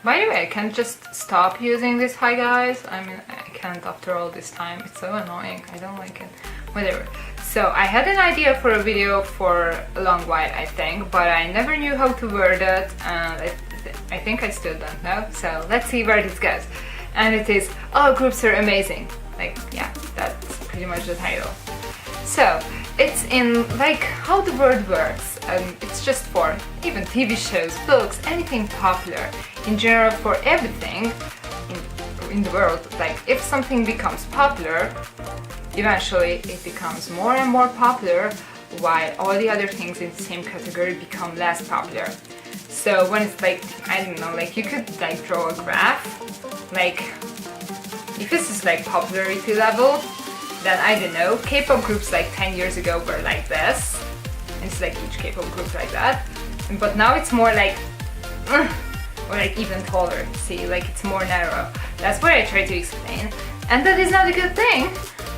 By the way, I can't just stop using this hi guys. I mean, I can't after all this time. It's so annoying. I don't like it. Whatever. So I had an idea for a video for a long while, I think, but I never knew how to word it, and I think I still don't know. So let's see where this goes. And it is, oh, groups are amazing. Like, yeah, that's pretty much the title. So it's in like how the word works, and it's just for even TV shows, books, anything popular in general, for everything in the world. Like, if something becomes popular, eventually it becomes more and more popular, while all the other things in the same category become less popular. So when it's like, I don't know, like you could like draw a graph, like if this is like popularity level, then I don't know, K-pop groups like 10 years ago were like this, and it's like each K-pop group like that, but now it's more like, or like even taller, see, like it's more narrow. That's what I try to explain, and that is not a good thing,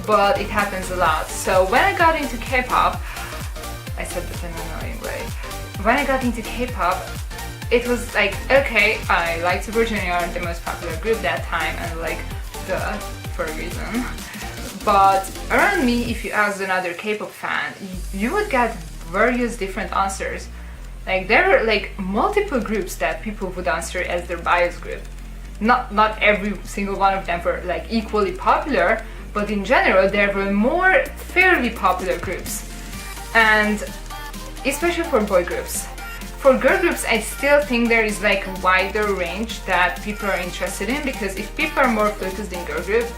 but it happens a lot. So when I got into K-pop, I said that in an annoying way, when I got into K-pop, it was like, okay, I liked 슈퍼주니어, the most popular group that time, and like, duh, for a reason. But around me, if you asked another K-pop fan, you would get various different answers. Like, there were like multiple groups that people would answer as their bias group. Not every single one of them were like equally popular, but in general there were more fairly popular groups. And especially for boy groups. For girl groups, I still think there is like a wider range that people are interested in, because if people are more focused in girl groups,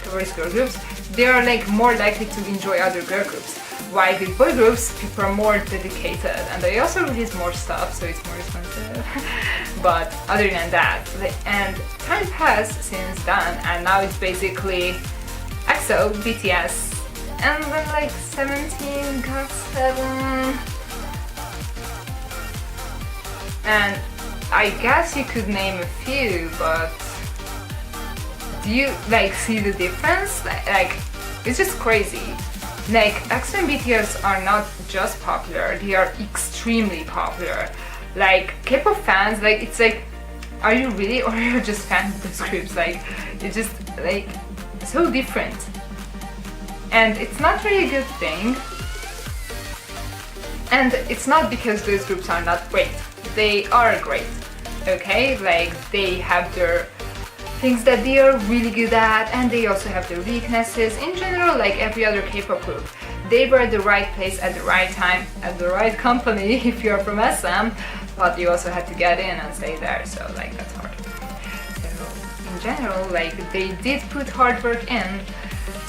towards girl groups, they are like more likely to enjoy other girl groups. While with boy groups, people are more dedicated, and they also release more stuff, so it's more expensive. But other than that, and time passed since then, and now it's basically EXO, BTS, and then like 17, GOT7. And I guess you could name a few, but do you like see the difference? Like, it's just crazy. Like, EXO and BTS are not just popular, they are extremely popular. Like, K-pop fans, like, it's like, are you really, or are you just fans of those groups? Like, it's just like so different. And it's not really a good thing. And it's not because those groups are not great. They are great, okay? Like, they have their things that they are really good at, and they also have their weaknesses. In general, like every other K-pop group, they were at the right place at the right time, at the right company if you're from SM, but you also had to get in and stay there, so like that's hard. So in general, like they did put hard work in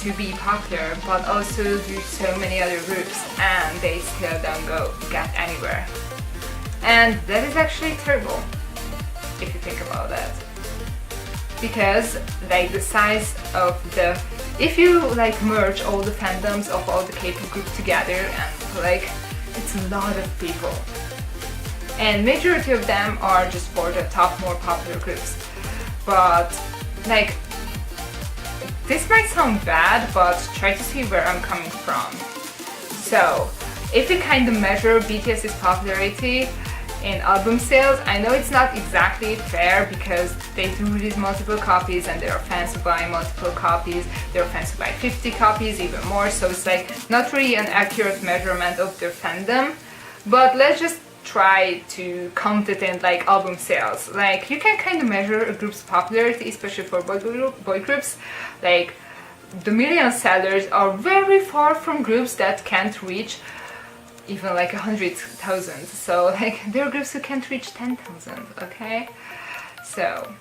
to be popular, but also do so many other groups, and they still don't get anywhere. And that is actually terrible, if you think about that. Because like the size of the, if you like merge all the fandoms of all the K-pop groups together, and like it's a lot of people, and majority of them are just for the top more popular groups. But like, this might sound bad, but try to see where I'm coming from. So if you kind of measure BTS's popularity in album sales, I know it's not exactly fair because they do release multiple copies, and there are fans who buy multiple copies, there are fans who buy 50 copies, even more, so it's like not really an accurate measurement of their fandom. But let's just try to count it in like album sales. Like, you can kind of measure a group's popularity, especially for boy groups. Like, the million sellers are very far from groups that can't reach even like 100,000. So like, there are groups who can't reach 10,000, okay? So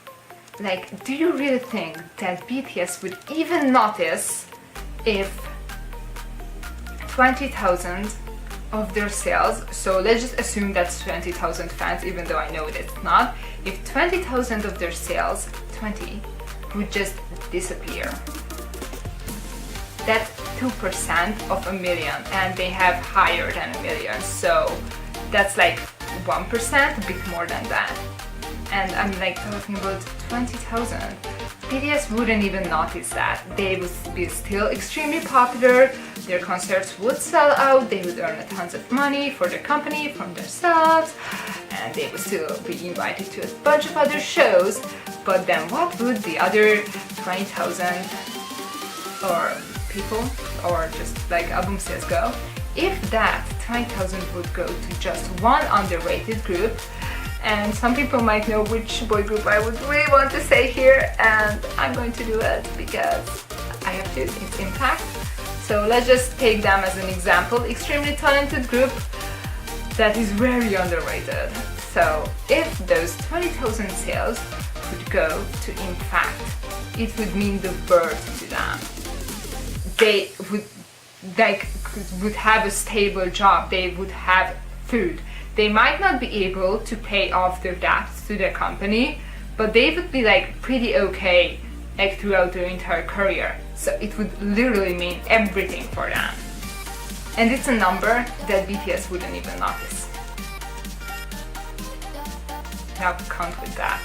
like, do you really think that BTS would even notice if 20,000 of their sales, so let's just assume that's 20,000 fans, even though I know that it's not, if 20,000 of their sales, 20, would just disappear? That's 2% of a million, and they have higher than a million, so that's like 1%, a bit more than that. And I'm like talking about 20,000. BTS wouldn't even notice that. They would be still extremely popular, their concerts would sell out, they would earn tons of money for their company, from themselves, and they would still be invited to a bunch of other shows. But then what would the other 20,000 or people or just like album sales go if that 20,000 would go to just one underrated group? And some people might know which boy group I would really want to say here, and I'm going to do it because I have to. It's Impact. So let's just take them as an example. Extremely talented group that is very underrated. So if those 20,000 sales would go to Impact, it would mean the world to them. They would have a stable job, they would have food. They might not be able to pay off their debts to their company, but they would be like pretty okay like throughout their entire career. So it would literally mean everything for them. And it's a number that BTS wouldn't even notice. Now count with that.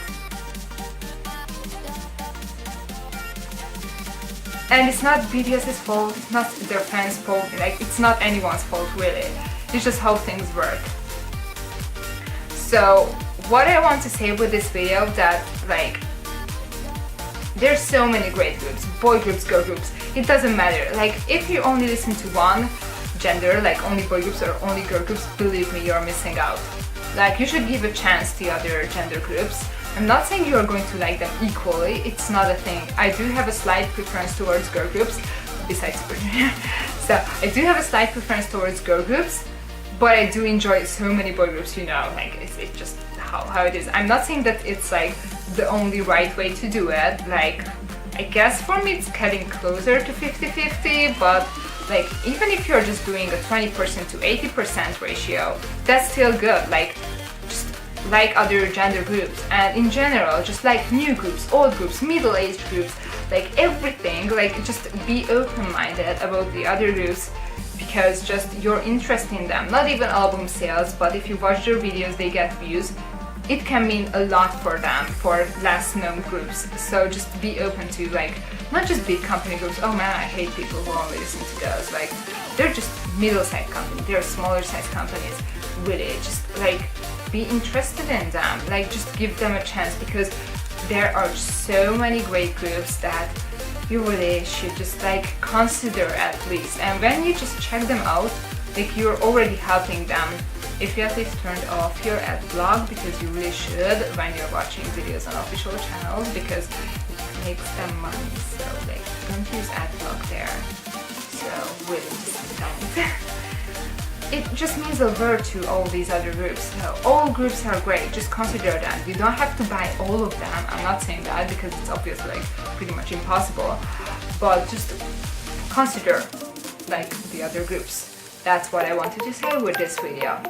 And it's not BTS's fault, it's not their fans' fault, like it's not anyone's fault really. It's just how things work. So what I want to say with this video that like there's so many great groups, boy groups, girl groups, it doesn't matter. Like if you only listen to one gender, like only boy groups or only girl groups, believe me, you're missing out. Like you should give a chance to other gender groups. I'm not saying you are going to like them equally, it's not a thing. I do have a slight preference towards girl groups, besides 슈퍼주니어. So I do have a slight preference towards girl groups, but I do enjoy so many boy groups, you know, like it's just how it is. I'm not saying that it's like the only right way to do it. Like I guess for me it's getting closer to 50-50, but like even if you're just doing a 20% to 80% ratio, that's still good. Like just like other gender groups, and in general just like new groups, old groups, middle-aged groups, like everything, like just be open-minded about the other groups, because just your interest in them, not even album sales, but if you watch their videos they get views, it can mean a lot for them, for less known groups. So just be open to like not just big company groups. Oh man, I hate people who only listen to those. Like they're just middle-sized companies, they're smaller sized companies. Really just like be interested in them, like just give them a chance, because there are so many great groups that you really should just like consider at least. And when you just check them out, like you're already helping them. If you at least turned off your ad block, because you really should when you're watching videos on official channels, because it makes them money. So like don't use ad block there. So really just don't. It just means a lot to all these other groups. So all groups are great, just consider them. You don't have to buy all of them. I'm not saying that because it's obviously like pretty much impossible, but just consider like the other groups. That's what I wanted to say with this video.